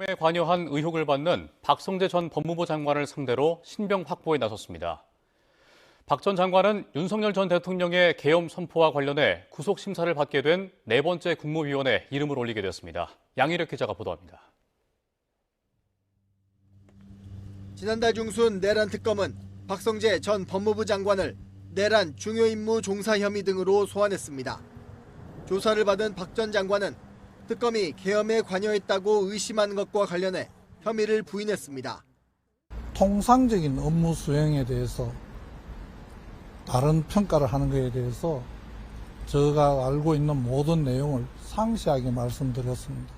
에 관여한 의혹을 받는 박성재 전 법무부 장관을 상대로 신병 확보에 나섰습니다. 박 전 장관은 윤석열 전 대통령의 계엄 선포와 관련해 구속 심사를 받게 된 네 번째 국무위원에 이름을 올리게 됐습니다. 양희력 기자가 보도합니다. 지난달 중순 내란 특검은 박성재 전 법무부 장관을 내란 중요 임무 종사 혐의 등으로 소환했습니다. 조사를 받은 박 전 장관은 특검이 계엄에 관여했다고 의심한 것과 관련해 혐의를 부인했습니다. 통상적인 업무 수행에 대해서 다른 평가를 하는 것에 대해서 제가 알고 있는 모든 내용을 상세하게 말씀드렸습니다.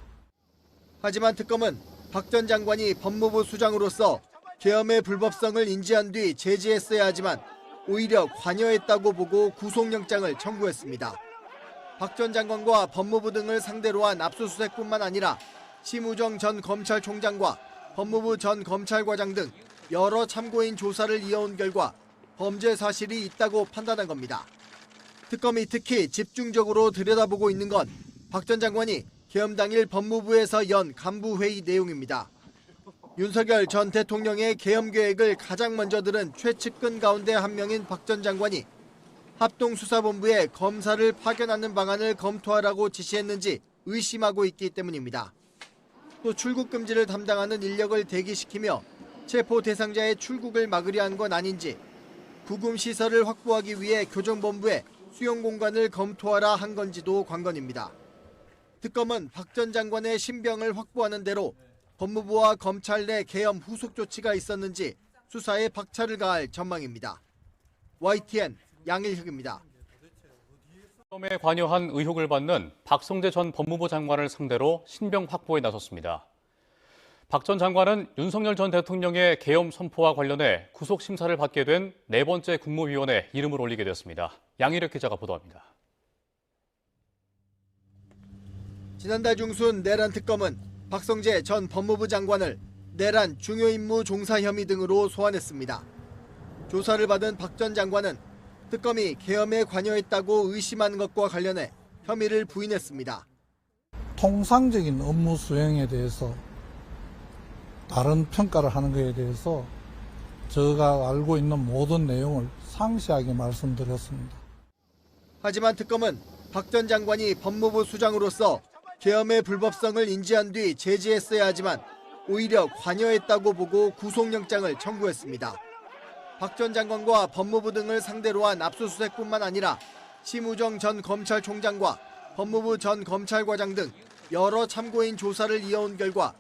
하지만 특검은 박 전 장관이 법무부 수장으로서 계엄의 불법성을 인지한 뒤 제지했어야 하지만 오히려 관여했다고 보고 구속영장을 청구했습니다. 박 전 장관과 법무부 등을 상대로 한 압수수색뿐만 아니라 심우정 전 검찰총장과 법무부 전 검찰과장 등 여러 참고인 조사를 이어온 결과 범죄 사실이 있다고 판단한 겁니다. 특검이 특히 집중적으로 들여다보고 있는 건 박 전 장관이 계엄 당일 법무부에서 연 간부회의 내용입니다. 윤석열 전 대통령의 계엄 계획을 가장 먼저 들은 최측근 가운데 한 명인 박 전 장관이 합동수사본부에 검사를 파견하는 방안을 검토하라고 지시했는지 의심하고 있기 때문입니다. 또 출국 금지를 담당하는 인력을 대기시키며 체포 대상자의 출국을 막으려 한 건 아닌지, 구금 시설을 확보하기 위해 교정본부에 수용 공간을 검토하라 한 건지도 관건입니다. 특검은 박 전 장관의 신병을 확보하는 대로 법무부와 검찰 내 계엄 후속 조치가 있었는지 수사에 박차를 가할 전망입니다. YTN 양일혁입니다. 계엄에 관여한 의혹을 받는 박성재 전 법무부 장관을 상대로 신병 확보에 나섰습니다. 박 전 장관은 윤석열 전 대통령의 계엄 선포와 관련해 구속 심사를 받게 된 네 번째 국무위원에 이름을 올리게 됐습니다. 양희력 기자가 보도합니다. 지난달 중순 내란 특검은 박성재 전 법무부 장관을 내란 중요 임무 종사 혐의 등으로 소환했습니다. 조사를 받은 박 전 장관은 특검이 계엄에 관여했다고 의심한 것과 관련해 혐의를 부인했습니다. 통상적인 업무 수행에 대해서 다른 평가를 하는 것에 대해서 제가 알고 있는 모든 내용을 상세하게 말씀드렸습니다. 하지만 특검은 박 전 장관이 법무부 수장으로서 계엄의 불법성을 인지한 뒤 제지했어야 하지만 오히려 관여했다고 보고 구속영장을 청구했습니다. 박 전 장관과 법무부 등을 상대로 한 압수수색뿐만 아니라 심우정 전 검찰총장과 법무부 전 검찰과장 등 여러 참고인 조사를 이어온 결과